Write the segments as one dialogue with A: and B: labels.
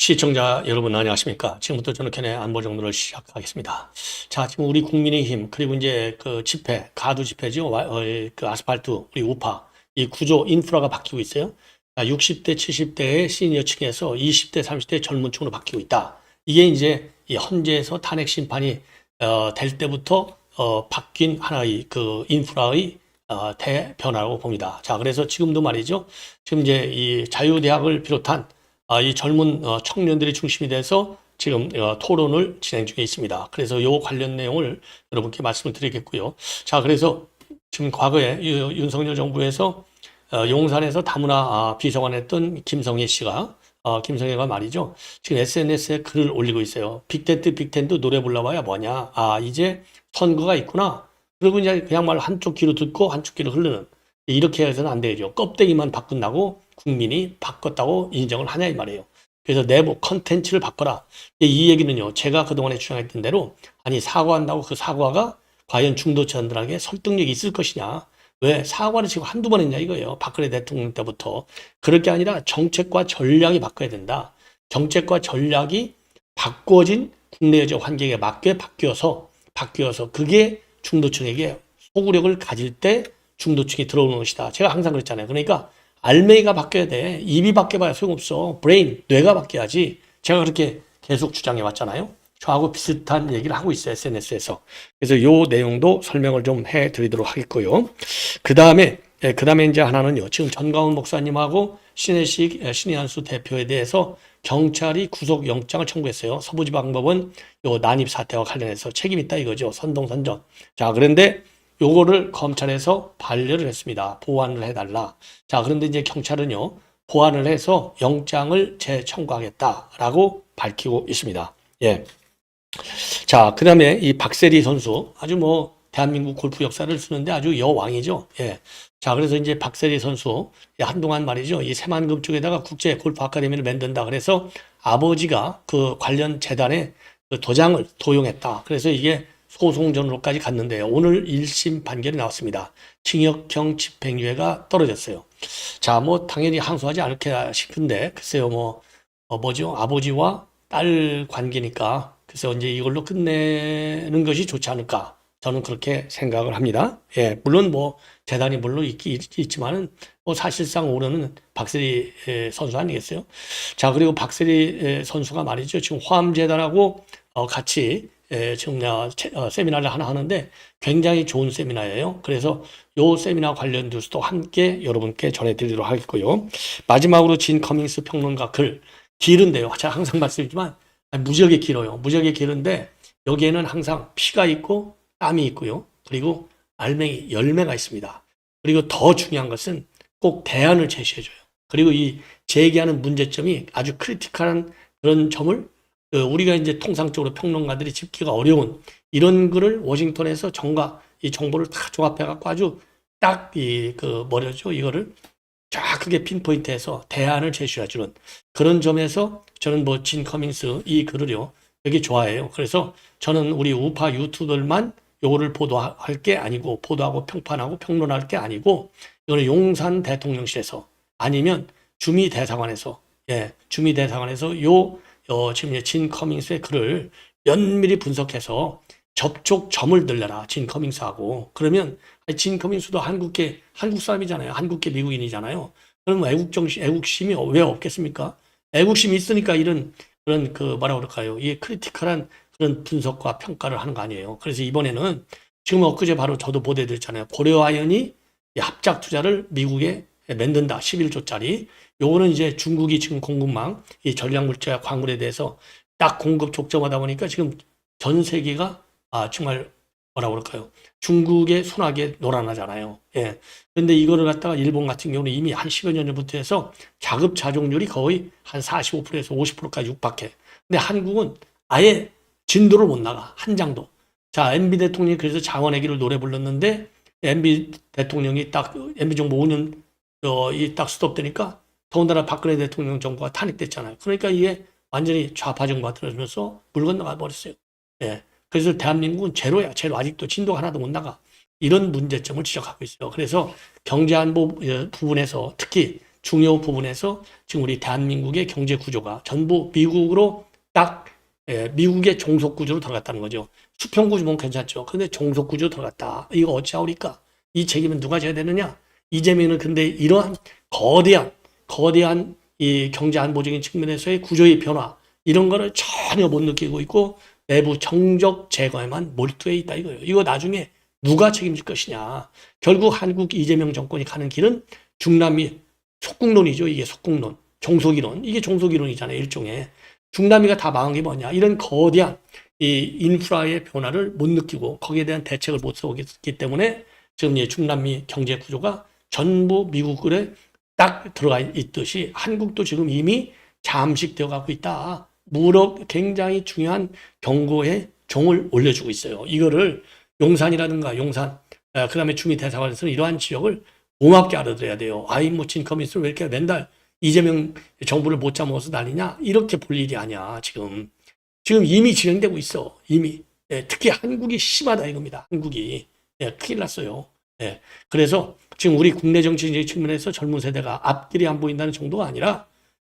A: 시청자 여러분 안녕하십니까? 지금부터 저는 견해 안보 정도를 시작하겠습니다. 자, 지금 우리 국민의힘 그리고 이제 그 집회, 가두 집회죠. 그 아스팔트, 우리 우파 이 구조 인프라가 바뀌고 있어요. 60대, 70대의 시니어층에서 20대, 30대 젊은 층으로 바뀌고 있다. 이게 이제 이 헌재에서 탄핵 심판이 될 때부터 바뀐 하나의 그 인프라의 대변화라고 봅니다. 자, 그래서 지금도 말이죠. 지금 이제 이 자유대학을 비롯한 이 젊은 청년들이 중심이 돼서 지금 토론을 진행 중에 있습니다. 그래서 요 관련 내용을 여러분께 말씀을 드리겠고요. 자, 그래서 지금 과거에 윤석열 정부에서 용산에서 다문화 비서관 했던 김성애 씨가 김성애가 말이죠. 지금 SNS에 글을 올리고 있어요. 빅텐트 빅텐트 노래 불러봐야 뭐냐. 이제 선거가 있구나. 그리고 이제 그냥 말 한쪽 귀로 듣고 한쪽 귀로 흐르는 이렇게 해서는 안 되죠. 껍데기만 바꾼다고 국민이 바꿨다고 인정을 하냐 이 말이에요. 그래서 내부 컨텐츠를 바꿔라. 이 얘기는요. 제가 그동안에 주장했던 대로 아니 사과한다고 그 사과가 과연 중도층들에게 설득력이 있을 것이냐. 왜 사과를 지금 한두 번 했냐 이거예요. 박근혜 대통령 때부터. 그럴 게 아니라 정책과 전략이 바꿔야 된다. 정책과 전략이 바꿔진 국내적 환경에 맞게 바뀌어서 그게 중도층에게 소구력을 가질 때 중도층이 들어오는 것이다. 제가 항상 그랬잖아요. 그러니까 알맹이가 바뀌어야 돼. 입이 바뀌어봐야 소용없어. 브레인, 뇌가 바뀌어야지. 제가 그렇게 계속 주장해 왔잖아요. 저하고 비슷한 얘기를 하고 있어요. SNS에서. 그래서 요 내용도 설명을 좀 해드리도록 하겠고요. 그 다음에 이제 하나는요. 지금 전가훈 목사님하고 신의 한수 대표에 대해서 경찰이 구속영장을 청구했어요. 서부지방법은 요 난입 사태와 관련해서 책임 있다 이거죠. 선동선전. 자, 그런데 요거를 검찰에서 반려를 했습니다. 보완을 해달라. 자, 그런데 이제 경찰은요, 보완을 해서 영장을 재청구하겠다라고 밝히고 있습니다. 예. 자, 그 다음에 이 박세리 선수, 아주 뭐, 대한민국 골프 역사를 쓰는데 아주 여왕이죠. 예. 자, 그래서 이제 박세리 선수, 한동안 말이죠. 이 새만금 쪽에다가 국제 골프 아카데미를 만든다. 그래서 아버지가 그 관련 재단에 그 도장을 도용했다. 그래서 이게 소송전으로까지 갔는데요. 오늘 1심 판결이 나왔습니다. 징역형 집행유예가 떨어졌어요. 자, 뭐 당연히 항소하지 않을까 싶은데 글쎄요, 뭐죠? 아버지와 딸 관계니까 글쎄요, 이제 이걸로 끝내는 것이 좋지 않을까? 저는 그렇게 생각을 합니다. 예, 물론 뭐 재단이 물론 있지만은 뭐 사실상 오르는 박세리 선수 아니겠어요? 자, 그리고 박세리 선수가 말이죠. 지금 화암재단하고 같이 지금 세미나를 하나 하는데 굉장히 좋은 세미나예요. 그래서 요 세미나 관련 뉴스도 함께 여러분께 전해드리도록 하겠고요. 마지막으로 진 커밍스 평론가 글 길은데요. 제가 항상 말씀드리지만 무지하게 길어요. 무지하게 길은데 여기에는 항상 피가 있고 땀이 있고요. 그리고 알맹이, 열매가 있습니다. 그리고 더 중요한 것은 꼭 대안을 제시해줘요. 그리고 이 제기하는 문제점이 아주 크리티컬한 그런 점을 우리가 이제 통상적으로 평론가들이 짚기가 어려운 이런 글을 워싱턴에서 이 정보를 다 종합해갖고 아주 딱 뭐라죠? 이거를 쫙 크게 핀포인트해서 대안을 제시해주는 그런 점에서 저는 뭐 진 커밍스 이 글을요 되게 좋아해요. 그래서 저는 우리 우파 유튜버들만 요거를 보도할 게 아니고 보도하고 평판하고 평론할 게 아니고 이거는 용산 대통령실에서 아니면 주미대사관에서 주미대사관에서 지금 진 커밍스의 글을 면밀히 분석해서 접촉점을 늘려라. 진 커밍스하고. 그러면 진 커밍스도 한국 사람이잖아요. 한국계 미국인이잖아요. 그럼 애국심이 왜 없겠습니까? 애국심이 있으니까 그런 뭐라 그럴까요? 이 크리티컬한 그런 분석과 평가를 하는 거 아니에요. 그래서 이번에는 지금 엊그제 바로 저도 보도해드렸잖아요. 고려아연이 합작 투자를 미국에 만든다. 11조짜리. 요거는 이제 중국이 지금 공급망, 이 전략물자 광물에 대해서 딱 공급 족점하다 보니까 지금 전 세계가 정말 뭐라 그럴까요? 중국의 손아귀에 놀아나잖아요. 예. 그런데 이거를 갖다가 일본 같은 경우는 이미 한 10여 년 전부터 해서 자급자족률이 거의 한 45%에서 50%까지 육박해. 근데 한국은 아예 진도를 못 나가. 한 장도. 자, MB 대통령이 그래서 자원외교를 노래 불렀는데 MB 대통령이 딱 MB 정부 5년 딱 스톱되니까 더군다나 박근혜 대통령 정부가 탄핵됐잖아요. 그러니까 이게 완전히 좌파 정부가 들어서면서 물 건너가 버렸어요. 예. 그래서 대한민국은 제로야. 제로. 아직도 진도가 하나도 못 나가. 이런 문제점을 지적하고 있어요. 그래서 경제안보 부분에서 특히 중요 부분에서 지금 우리 대한민국의 경제 구조가 전부 미국으로 딱 미국의 종속 구조로 들어갔다는 거죠. 수평 구조면 괜찮죠. 근데 종속 구조로 들어갔다. 이거 어찌하오리까? 이 책임은 누가 져야 되느냐? 이재명은 근데 이러한 거대한 이 경제 안보적인 측면에서의 구조의 변화 이런 거를 전혀 못 느끼고 있고 내부 정적 제거에만 몰두해 있다 이거예요. 이거 나중에 누가 책임질 것이냐. 결국 한국 이재명 정권이 가는 길은 중남미 속국론이죠. 이게 속국론, 종속이론. 이게 종속이론이잖아요. 일종의. 중남미가 다 망한 게 뭐냐. 이런 거대한 이 인프라의 변화를 못 느끼고 거기에 대한 대책을 못 세우기 때문에 지금 이 중남미 경제 구조가 전부 미국에 딱 들어가 있듯이 한국도 지금 이미 잠식되어 가고 있다. 굉장히 중요한 경고의 종을 올려주고 있어요. 이거를 용산이라든가 그 다음에 주미 대사관에서는 이러한 지역을 고맙게 알아들어야 돼요. 뭐 진커미스를 왜 이렇게 맨날 이재명 정부를 못 잡아서 난리냐? 이렇게 볼 일이 아니야, 지금. 지금 이미 진행되고 있어, 이미. 특히 한국이 심하다 이겁니다, 한국이. 큰일 났어요. 그래서 지금 우리 국내 정치적 측면에서 젊은 세대가 앞길이 안 보인다는 정도가 아니라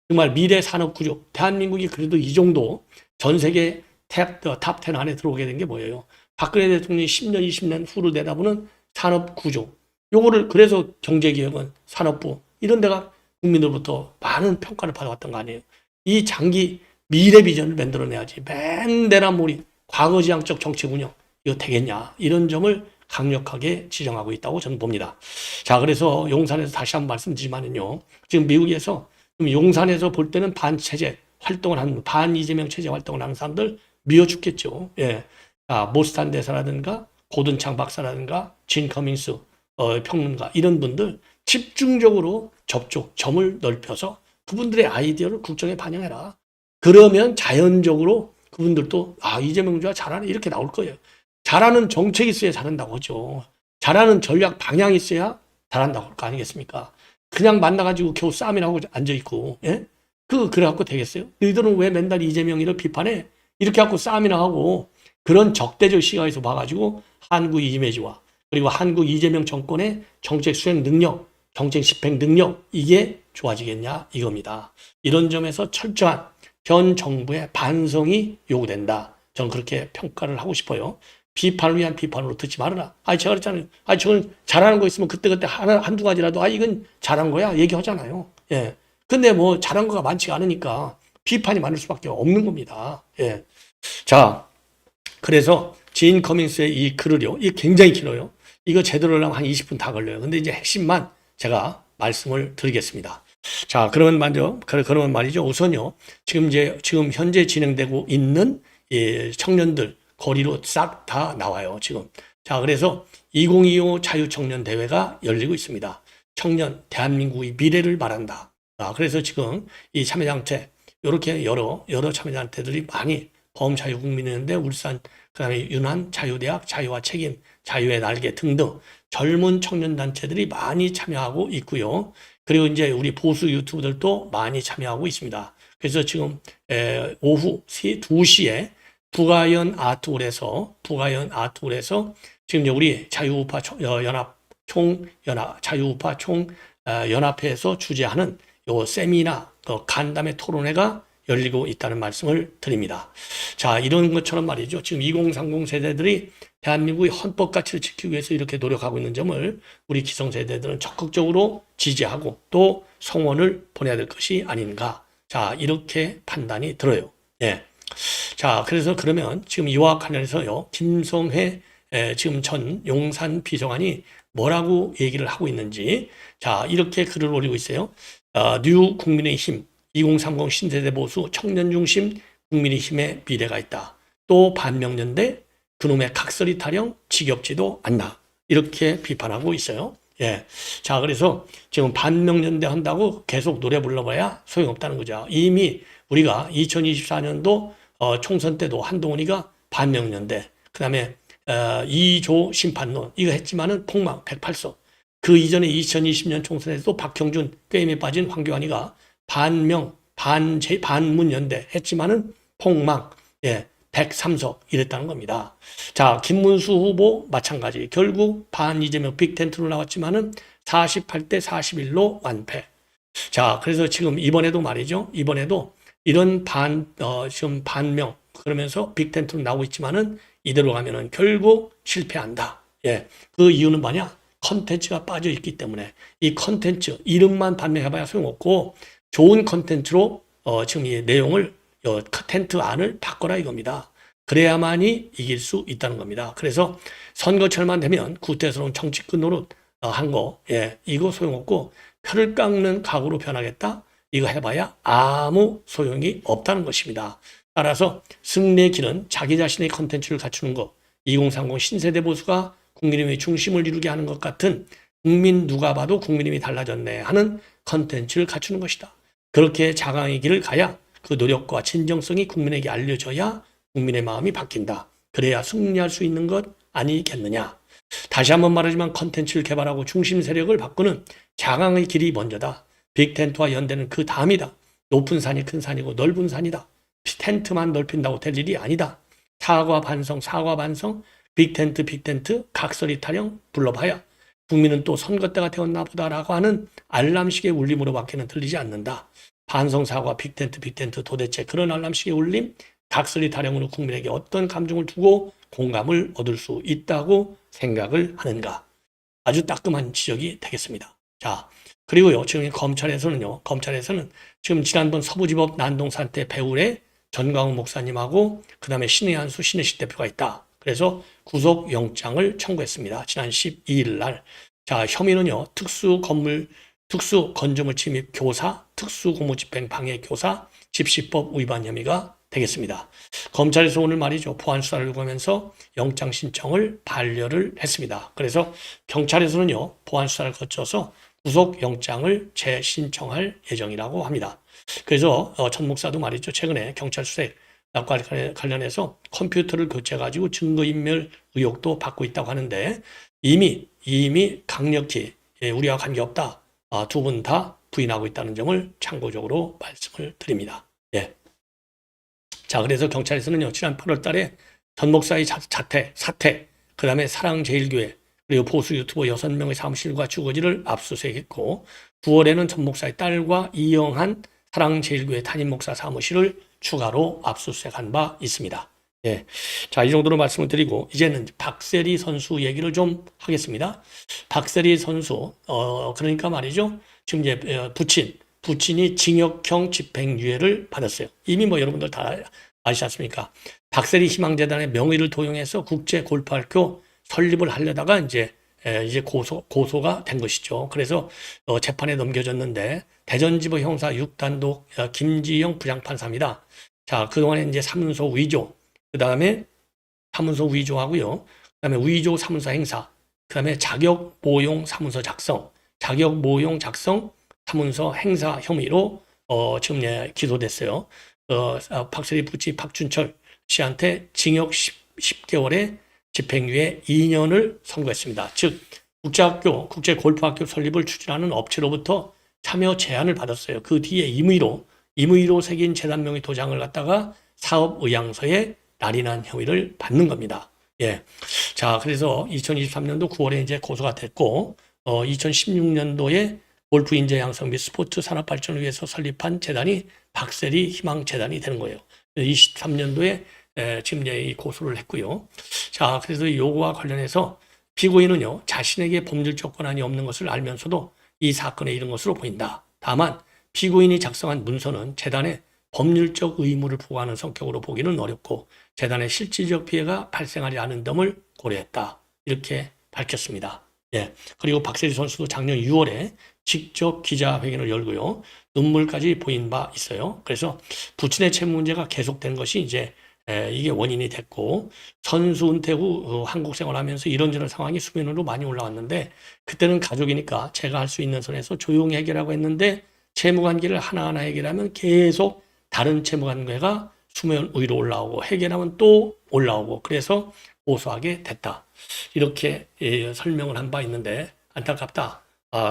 A: 정말 미래 산업 구조, 대한민국이 그래도 이 정도 전 세계 탑10 안에 들어오게 된 게 뭐예요? 박근혜 대통령이 10년, 20년 후를 내다보는 산업 구조. 요거를 그래서 경제개혁은 산업부 이런 데가 국민들로부터 많은 평가를 받아왔던 거 아니에요. 이 장기 미래 비전을 만들어내야지. 맨데라몰이 과거지향적 정책 운영 이거 되겠냐. 이런 점을 강력하게 지적하고 있다고 저는 봅니다. 자, 그래서 용산에서 다시 한번 말씀드리지만은요. 지금 미국에서 용산에서 볼 때는 반체제 활동을 하는 반 이재명 체제 활동을 하는 사람들 미워 죽겠죠. 모스탄 대사라든가 고든창 박사라든가 진 커밍스 평론가 이런 분들 집중적으로 점을 넓혀서 그분들의 아이디어를 국정에 반영해라. 그러면 자연적으로 그분들도 이재명 주가 잘하네 이렇게 나올 거예요. 잘하는 정책이 있어야 잘한다고 하죠. 잘하는 전략 방향이 있어야 잘한다고 할 거 아니겠습니까? 그냥 만나가지고 겨우 싸움이라고 앉아있고, 그래갖고 되겠어요? 너희들은 왜 맨날 이재명이를 비판해? 이렇게 갖고 싸움이나 하고, 그런 적대적 시각에서 봐가지고, 한국 이미지와, 그리고 한국 이재명 정권의 정책 수행 능력, 정책 집행 능력, 이게 좋아지겠냐? 이겁니다. 이런 점에서 철저한 현 정부의 반성이 요구된다. 저는 그렇게 평가를 하고 싶어요. 비판을 위한 비판으로 듣지 말아라. 제가 그랬잖아요. 저는 잘하는 거 있으면 그때그때 한두 가지라도, 이건 잘한 거야. 얘기하잖아요. 근데 뭐 잘한 거가 많지가 않으니까 비판이 많을 수밖에 없는 겁니다. 자, 그래서 진 커밍스의 이 글을요. 이게 굉장히 길어요. 이거 제대로 하려면 한 20분 다 걸려요. 근데 이제 핵심만 제가 말씀을 드리겠습니다. 자, 그러면 말이죠. 우선요. 지금 현재 진행되고 있는 청년들 거리로 싹 다 나와요, 지금. 자, 그래서 2025 자유청년 대회가 열리고 있습니다. 청년, 대한민국의 미래를 말한다. 그래서 지금 이 참여단체, 이렇게 여러 참여단체들이 많이 범자유국민인데 울산, 그 다음에 윤한 자유대학, 자유와 책임, 자유의 날개 등등 젊은 청년단체들이 많이 참여하고 있고요. 그리고 이제 우리 보수 유튜브들도 많이 참여하고 있습니다. 그래서 지금 오후 2시에 부가연 아트홀에서 지금 우리 자유우파 자유우파 연합회에서 주재하는 요 세미나 간담회 토론회가 열리고 있다는 말씀을 드립니다. 자, 이런 것처럼 말이죠. 지금 2030 세대들이 대한민국의 헌법 가치를 지키기 위해서 이렇게 노력하고 있는 점을 우리 기성세대들은 적극적으로 지지하고 또 성원을 보내야 될 것이 아닌가. 자, 이렇게 판단이 들어요. 자, 그러면 지금 이와 관련해서요, 김성회 지금 전 용산 비서관이 뭐라고 얘기를 하고 있는지, 자, 이렇게 글을 올리고 있어요. 뉴 국민의힘 2030 신세대 보수 청년 중심 국민의힘의 미래가 있다. 또 반명년대 그놈의 각설이 타령 지겹지도 않나. 이렇게 비판하고 있어요. 자, 그래서 지금 반명년대 한다고 계속 노래 불러봐야 소용없다는 거죠. 이미 우리가 2024년도 총선 때도 한동훈이가 반명년대, 그 다음에 2조 심판론 이거 했지만은 폭망 108석. 그 이전에 2020년 총선에서도 박형준 게임에 빠진 황교안이가 반문연대 했지만은 폭망 103석 이랬다는 겁니다. 자, 김문수 후보 마찬가지. 결국 반 이재명 빅텐트로 나왔지만은 48대 41로 완패. 자, 그래서 지금 이번에도 말이죠. 이번에도 이런 지금 반명, 그러면서 빅텐트로 나오고 있지만은 이대로 가면은 결국 실패한다. 예. 그 이유는 뭐냐? 컨텐츠가 빠져 있기 때문에 이 컨텐츠, 이름만 반명해봐야 소용없고 좋은 컨텐츠로 지금 이 내용을, 텐트 안을 바꿔라 이겁니다. 그래야만이 이길 수 있다는 겁니다. 그래서 선거철만 되면 구태스러운 정치권 노릇 한 거, 예, 이거 소용없고 표를 깎는 각오로 변하겠다? 이거 해봐야 아무 소용이 없다는 것입니다. 따라서 승리의 길은 자기 자신의 컨텐츠를 갖추는 것, 2030 신세대 보수가 국민의힘의 중심을 이루게 하는 것 같은 국민 누가 봐도 국민의힘이 달라졌네 하는 컨텐츠를 갖추는 것이다. 그렇게 자강의 길을 가야 그 노력과 진정성이 국민에게 알려져야 국민의 마음이 바뀐다. 그래야 승리할 수 있는 것 아니겠느냐. 다시 한번 말하지만 컨텐츠를 개발하고 중심 세력을 바꾸는 자강의 길이 먼저다. 빅텐트와 연대는 그 다음이다. 높은 산이 큰 산이고 넓은 산이다. 텐트만 넓힌다고 될 일이 아니다. 사과 반성, 빅텐트, 각설이 타령 불러봐야 국민은 또 선거 때가 되었나 보다라고 하는 알람식의 울림으로 밖에는 들리지 않는다. 반성, 사과, 빅텐트, 도대체 그런 알람식의 울림, 각설이 타령으로 국민에게 어떤 감정을 두고 공감을 얻을 수 있다고 생각을 하는가. 아주 따끔한 지적이 되겠습니다. 자, 그리고요, 지금 검찰에서는 지금 지난번 서부지법 난동산 때 배울의 전광훈 목사님하고 그 다음에 신의한수 신의식 대표가 있다. 그래서 구속영장을 청구했습니다. 지난 12일 날. 자, 혐의는요, 특수 건조물 침입 교사, 특수고무집행 방해 교사, 집시법 위반 혐의가 되겠습니다. 검찰에서 오늘 말이죠, 보안 수사를 요구하면서 영장 신청을 반려를 했습니다. 그래서 경찰에서는요, 보안 수사를 거쳐서 구속영장을 재신청할 예정이라고 합니다. 그래서 전 목사도 말이죠, 최근에 경찰 수색과 관련해서 컴퓨터를 교체해가지고 증거인멸 의혹도 받고 있다고 하는데 이미 강력히 우리와 관계없다, 두 분 다 부인하고 있다는 점을 참고적으로 말씀을 드립니다. 예. 자, 그래서 경찰에서는요, 지난 8월 달에 전 목사의 사퇴, 그 다음에 사랑제일교회, 그리고 보수 유튜버 6명의 사무실과 주거지를 압수수색했고, 9월에는 전 목사의 딸과 이영한 사랑제일교회 담임 목사 사무실을 추가로 압수수색한 바 있습니다. 예. 자, 이 정도로 말씀을 드리고, 이제는 박세리 선수 얘기를 좀 하겠습니다. 박세리 선수, 그러니까 말이죠, 지금 이제 부친이 징역형 집행유예를 받았어요. 이미 뭐 여러분들 다 아시지 않습니까? 박세리 희망재단의 명의를 도용해서 국제골프학교 설립을 하려다가 이제 고소가 된 것이죠. 그래서 재판에 넘겨졌는데 대전지법 형사 6단독 김지영 부장판사입니다. 자, 그동안에 이제 사문서 위조, 그 다음에 사문서 위조하고요. 그 다음에 위조 사문서 행사, 그 다음에 자격 모용 사문서 작성, 사문서 행사 혐의로 지금 기소됐어요. 박세리 부치 박준철 씨한테 징역 10개월에 집행유예 2년을 선고했습니다. 즉 국제골프학교 설립을 추진하는 업체로부터 참여 제안을 받았어요. 그 뒤에 임의로 새긴 재단명의 도장을 갖다가 사업의향서에 날인한 혐의를 받는 겁니다. 예. 자, 그래서 2023년도 9월에 이제 고소가 됐고, 2016년도에 골프 인재 양성 및 스포츠 산업 발전을 위해서 설립한 재단이 박세리 희망재단이 되는 거예요. 23년도에 지금 이 고소를 했고요. 자, 그래서 요거와 관련해서 피고인은요, 자신에게 법률적 권한이 없는 것을 알면서도 이 사건에 이른 것으로 보인다. 다만 피고인이 작성한 문서는 재단에 법률적 의무를 부과하는 성격으로 보기는 어렵고 재단의 실질적 피해가 발생하지 않은 점을 고려했다. 이렇게 밝혔습니다. 예. 그리고 박세리 선수도 작년 6월에 직접 기자회견을 열고요. 눈물까지 보인 바 있어요. 그래서 부친의 채무 문제가 계속된 것이 이제 이게 원인이 됐고, 선수 은퇴 후 한국 생활하면서 이런저런 상황이 수면으로 많이 올라왔는데 그때는 가족이니까 제가 할 수 있는 선에서 조용히 해결하고 했는데 채무 관계를 하나하나 해결하면 계속 다른 채무 관계가 수면 위로 올라오고 해결하면 또 올라오고 그래서 고소하게 됐다. 이렇게 설명을 한 바 있는데 안타깝다.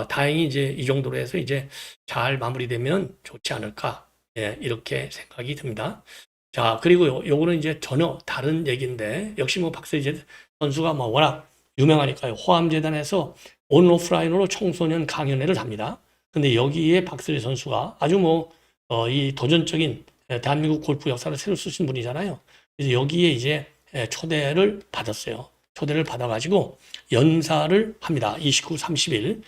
A: 다행히 이제 이 정도로 해서 이제 잘 마무리되면 좋지 않을까. 예, 이렇게 생각이 듭니다. 자, 그리고요, 요거는 이제 전혀 다른 얘기인데, 역시 뭐 박세리 선수가 뭐 워낙 유명하니까요. 호암재단에서 온오프라인으로 청소년 강연회를 합니다. 근데 여기에 박세리 선수가 아주 이 도전적인 대한민국 골프 역사를 새로 쓰신 분이잖아요. 그래서 여기에 이제 초대를 받았어요. 초대를 받아가지고 연사를 합니다. 29, 30일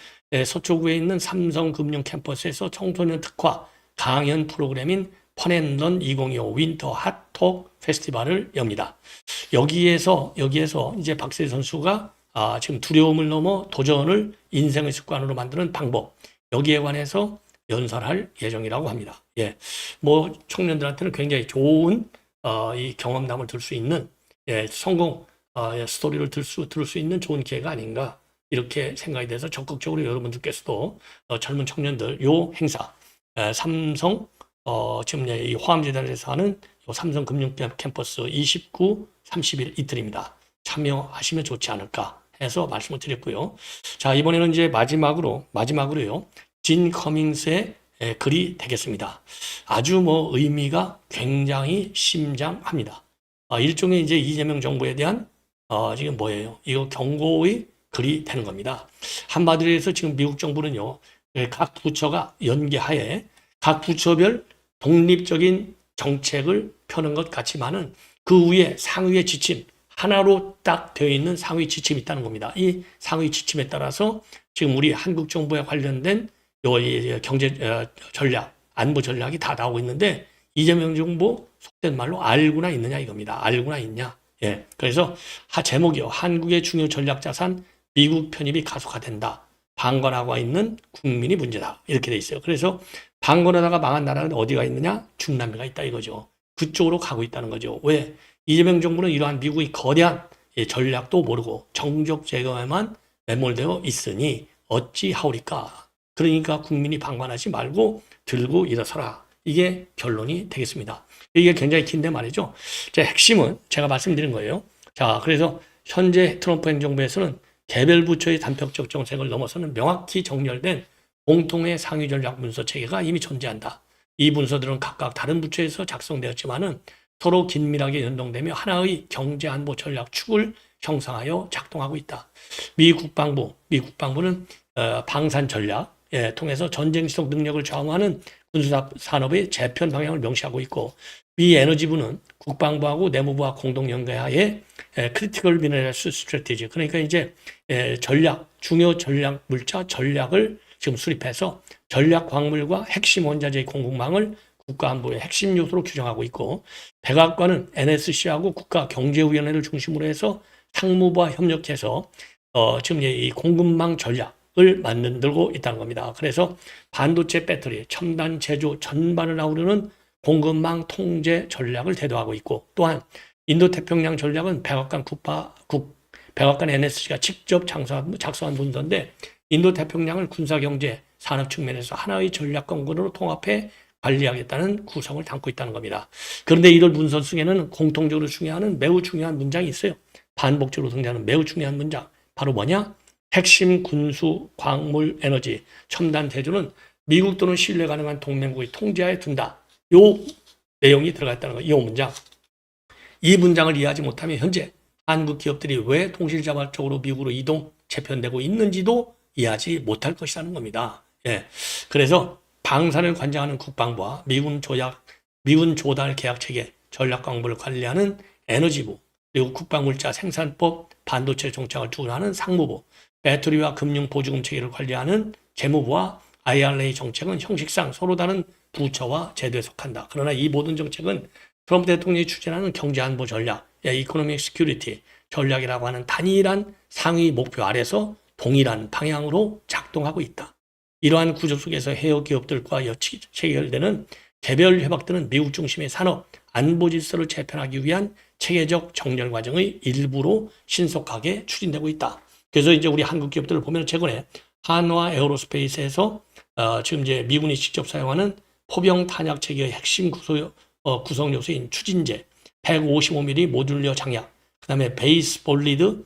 A: 서초구에 있는 삼성금융 캠퍼스에서 청소년 특화 강연 프로그램인 펀앤런 2025 윈터 핫톡 페스티벌을 엽니다. 여기에서 이제 박세리 선수가 지금 두려움을 넘어 도전을 인생의 습관으로 만드는 방법, 여기에 관해서 연설할 예정이라고 합니다. 예, 청년들한테는 굉장히 좋은 이 경험담을 들 수 있는 성공 스토리를 들을 수 있는 좋은 기회가 아닌가 이렇게 생각이 돼서 적극적으로 여러분들께서도 젊은 청년들 요 행사 삼성 지금 이 호암재단에서 하는 삼성금융 캠퍼스 29, 30일 이틀입니다. 참여하시면 좋지 않을까 해서 말씀을 드렸고요. 자, 이번에는 이제 마지막으로요. 진 커밍스의 글이 되겠습니다. 아주 의미가 굉장히 심장합니다. 일종의 이제 이재명 정부에 대한 지금 뭐예요? 이거 경고의 글이 되는 겁니다. 한마디로 해서 지금 미국 정부는요, 각 부처가 연계하에 각 부처별 독립적인 정책을 펴는 것 같지만은 그 위에 상위의 지침, 하나로 딱 되어 있는 상위 지침이 있다는 겁니다. 이 상위 지침에 따라서 지금 우리 한국 정부에 관련된 경제 전략, 안보 전략이 다 나오고 있는데 이재명 정부 속된 말로 알고나 있느냐 이겁니다. 알고나 있냐. 예. 그래서 제목이요. 한국의 중요 전략 자산 미국 편입이 가속화된다. 방관하고 있는 국민이 문제다. 이렇게 돼 있어요. 그래서 방관하다가 망한 나라는 어디가 있느냐? 중남미가 있다 이거죠. 그쪽으로 가고 있다는 거죠. 왜? 이재명 정부는 이러한 미국의 거대한 전략도 모르고 정적 제거에만 매몰되어 있으니 어찌하오리까. 그러니까 국민이 방관하지 말고 들고 일어서라. 이게 결론이 되겠습니다. 이게 굉장히 긴데 말이죠. 제 핵심은 제가 말씀드린 거예요. 자, 그래서 현재 트럼프 행정부에서는 개별 부처의 단편적 정책을 넘어서는 명확히 정렬된 공통의 상위 전략 문서 체계가 이미 존재한다. 이 문서들은 각각 다른 부처에서 작성되었지만은 서로 긴밀하게 연동되며 하나의 경제 안보 전략 축을 형성하여 작동하고 있다. 미 국방부는 방산 전략 통해서 전쟁 지속 능력을 좌우하는 군수산업의 재편 방향을 명시하고 있고, 미 에너지부는 국방부하고 내무부와 공동 연계하에 크리티컬 미네랄스 스트래티지, 그러니까 이제 중요 전략 물자 전략을 지금 수립해서 전략 광물과 핵심 원자재의 공급망을 국가안보의 핵심 요소로 규정하고 있고, 백악관은 NSC하고 국가경제위원회를 중심으로 해서 상무부와 협력해서 지금 이 공급망 전략을 만들고 있다는 겁니다. 그래서 반도체, 배터리, 첨단 제조 전반을 아우르는 공급망 통제 전략을 대도하고 있고, 또한 인도태평양 전략은 백악관 NSC가 직접 작성한 문서인데 인도태평양을 군사경제 산업 측면에서 하나의 전략 건군으로 통합해 관리하겠다는 구성을 담고 있다는 겁니다. 그런데 이들 문서 중에는 공통적으로 중요한 매우 중요한 문장이 있어요. 반복적으로 등장하는 매우 중요한 문장. 바로 뭐냐? 핵심 군수, 광물, 에너지, 첨단 대조는 미국 또는 신뢰 가능한 동맹국의 통제하에 둔다. 요 내용이 들어가 있다는 거예요. 이 문장. 이 문장을 이해하지 못하면 현재 한국 기업들이 왜 동실자발적으로 미국으로 이동, 재편되고 있는지도 이해하지 못할 것이라는 겁니다. 예. 그래서 방산을 관장하는 국방부와 미군 조달 계약 체계, 전략 광물을 관리하는 에너지부, 그리고 국방물자 생산법, 반도체 정책을 주관하는 상무부, 배터리와 금융 보조금 체계를 관리하는 재무부와 IRA 정책은 형식상 서로 다른 부처와 제도에 속한다. 그러나 이 모든 정책은 트럼프 대통령이 추진하는 경제안보 전략, 이코노믹 시큐리티 전략이라고 하는 단일한 상위 목표 아래서 동일한 방향으로 작동하고 있다. 이러한 구조 속에서 해외 기업들과 체결되는 개별 협약들은 미국 중심의 산업, 안보 질서를 재편하기 위한 체계적 정렬 과정의 일부로 신속하게 추진되고 있다. 그래서 이제 우리 한국 기업들을 보면 최근에 한화 에어로스페이스에서 지금 이제 미군이 직접 사용하는 포병 탄약 체계의 핵심 구성 요소인 추진제, 155mm 모듈러 장약, 그다음에 베이스 블리드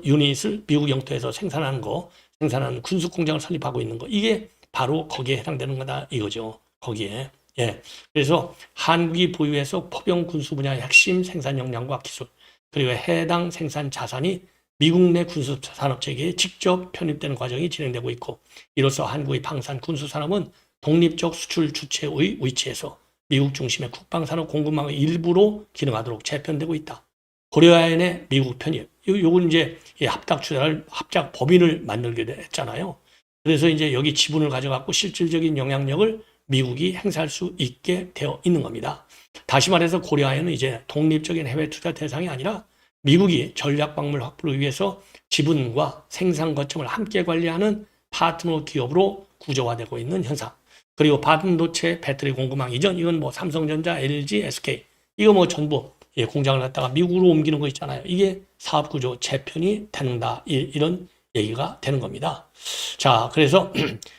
A: 유닛을 미국 영토에서 생산하는 군수 공장을 설립하고 있는 거, 이게 바로 거기에 해당되는 거다 이거죠. 거기에. 예. 그래서 한국이 보유해서 포병 군수 분야의 핵심 생산 역량과 기술, 그리고 해당 생산 자산이 미국 내 군수산업체계에 직접 편입되는 과정이 진행되고 있고, 이로써 한국의 방산 군수산업은 독립적 수출 주체의 위치에서 미국 중심의 국방산업 공급망의 일부로 기능하도록 재편되고 있다. 고려아연의 미국 편입, 요건 이제 합작 투자를 합작 법인을 만들게 했잖아요. 그래서 이제 여기 지분을 가져갖고 실질적인 영향력을 미국이 행사할 수 있게 되어 있는 겁니다. 다시 말해서 고려아연은 이제 독립적인 해외 투자 대상이 아니라 미국이 전략박물 확보를 위해서 지분과 생산 거점을 함께 관리하는 파트너 기업으로 구조화되고 있는 현상. 그리고 반도체 배터리 공급망 이전, 이건 뭐 삼성전자, LG, SK, 이거 뭐 전부 공장을 갖다가 미국으로 옮기는 거 있잖아요. 이게 사업구조 재편이 되는다, 이런 얘기가 되는 겁니다. 자, 그래서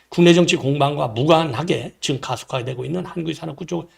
A: 국내 정치 공방과 무관하게 지금 가속화되고 있는 한국의 산업구조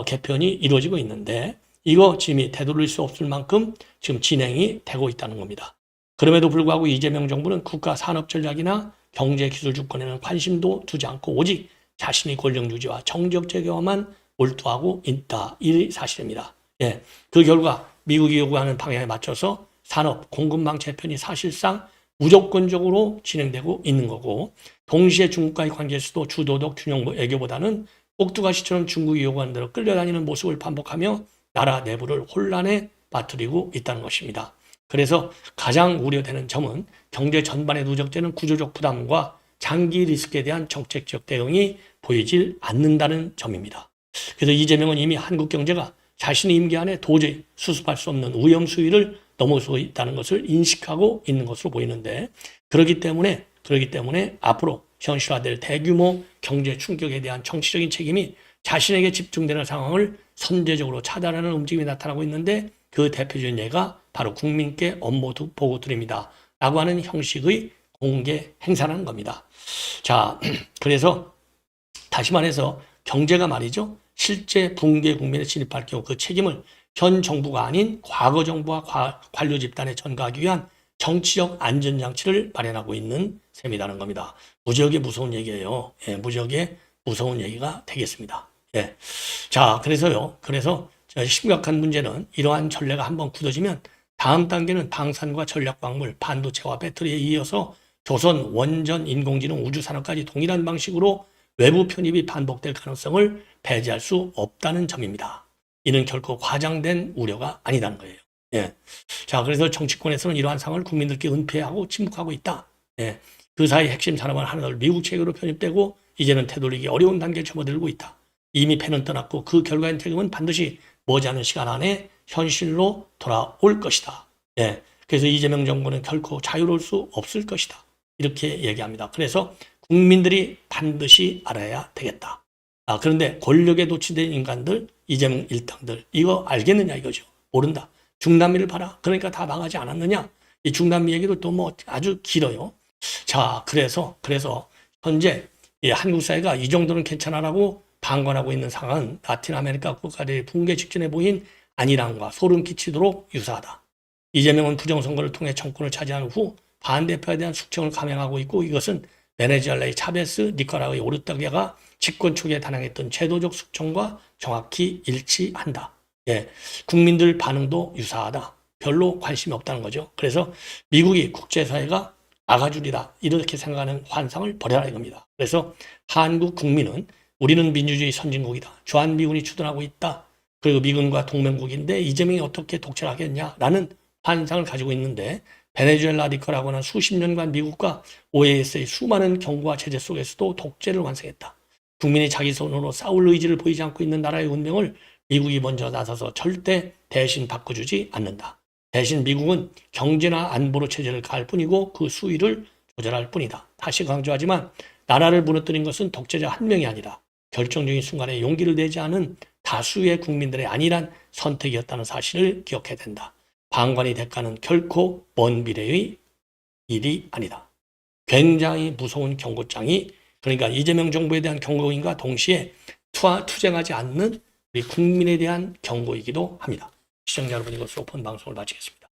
A: 개편이 이루어지고 있는데, 이거 지금 되돌릴 수 없을 만큼 지금 진행이 되고 있다는 겁니다. 그럼에도 불구하고 이재명 정부는 국가 산업 전략이나 경제 기술 주권에는 관심도 두지 않고 오직 자신의 권력 유지와 정적 제거만 몰두하고 있다, 이 사실입니다. 예, 그 결과 미국이 요구하는 방향에 맞춰서 산업 공급망 재편이 사실상 무조건적으로 진행되고 있는 거고, 동시에 중국과의 관계에서도 주도적 균형 외교보다는 꼭두가시처럼 중국이 요구하는 대로 끌려다니는 모습을 반복하며 나라 내부를 혼란에 빠뜨리고 있다는 것입니다. 그래서 가장 우려되는 점은 경제 전반에 누적되는 구조적 부담과 장기 리스크에 대한 정책적 대응이 보이질 않는다는 점입니다. 그래서 이재명은 이미 한국 경제가 자신의 임기 안에 도저히 수습할 수 없는 위험 수위를 넘어서고 있다는 것을 인식하고 있는 것으로 보이는데, 그렇기 때문에 앞으로 현실화될 대규모 경제 충격에 대한 정치적인 책임이 자신에게 집중되는 상황을 선제적으로 차단하는 움직임이 나타나고 있는데, 그 대표적인 예가 바로 국민께 업무 보고 드립니다 라고 하는 형식의 공개 행사라는 겁니다. 자, 그래서 다시 말해서 경제가 말이죠, 실제 붕괴 국면에 진입할 경우 그 책임을 현 정부가 아닌 과거 정부와 관료 집단에 전가하기 위한 정치적 안전장치를 마련하고 있는 셈이라는 겁니다. 무지하게 무서운 얘기예요. 예, 무지하게 무서운 얘기가 되겠습니다. 예. 자, 그래서 심각한 문제는 이러한 전례가 한번 굳어지면 다음 단계는 방산과 전략광물, 반도체와 배터리에 이어서 조선, 원전, 인공지능, 우주산업까지 동일한 방식으로 외부 편입이 반복될 가능성을 배제할 수 없다는 점입니다. 이는 결코 과장된 우려가 아니라는 거예요. 예. 자, 그래서 정치권에서는 이러한 상황을 국민들께 은폐하고 침묵하고 있다. 예. 그 사이 핵심 산업은 하나둘 미국 체계로 편입되고 이제는 되돌리기 어려운 단계에 접어들고 있다. 이미 패는 떠났고 그 결과인 태금은 반드시 머지않은 시간 안에 현실로 돌아올 것이다. 예. 그래서 이재명 정부는 결코 자유로울 수 없을 것이다. 이렇게 얘기합니다. 그래서 국민들이 반드시 알아야 되겠다. 그런데 권력에 노출된 인간들, 이재명 일당들, 이거 알겠느냐 이거죠. 모른다. 중남미를 봐라. 그러니까 다 망하지 않았느냐. 이 중남미 얘기도 또 뭐 아주 길어요. 자, 그래서 현재 한국 사회가 이 정도는 괜찮아라고 방관하고 있는 상황은 라틴 아메리카 국가들의 붕괴 직전에 보인 안일함과 소름 끼치도록 유사하다. 이재명은 부정선거를 통해 정권을 차지한 후 반대파에 대한 숙청을 감행하고 있고, 이것은 베네수엘라의 차베스, 니카라과의 오르타게가 집권 초기에 단행했던 제도적 숙청과 정확히 일치한다. 예, 국민들 반응도 유사하다. 별로 관심이 없다는 거죠. 그래서 미국이 국제사회가 아가줄이다, 이렇게 생각하는 환상을 버려라 이겁니다. 그래서 한국 국민은 우리는 민주주의 선진국이다. 주한미군이 주둔하고 있다. 그리고 미군과 동맹국인데 이재명이 어떻게 독재를 하겠냐라는 환상을 가지고 있는데, 베네수엘라, 니카라과는 수십 년간 미국과 OAS의 수많은 경고와 제재 속에서도 독재를 완성했다. 국민이 자기 손으로 싸울 의지를 보이지 않고 있는 나라의 운명을 미국이 먼저 나서서 절대 대신 바꿔주지 않는다. 대신 미국은 경제나 안보로 체제를 가할 뿐이고 그 수위를 조절할 뿐이다. 다시 강조하지만 나라를 무너뜨린 것은 독재자 한 명이 아니라 결정적인 순간에 용기를 내지 않은 다수의 국민들의 안일한 선택이었다는 사실을 기억해야 된다. 방관의 대가는 결코 먼 미래의 일이 아니다. 굉장히 무서운 경고장이, 그러니까 이재명 정부에 대한 경고인과 동시에 투쟁하지 않는 우리 국민에 대한 경고이기도 합니다. 시청자 여러분, 이것으로 본 방송을 마치겠습니다.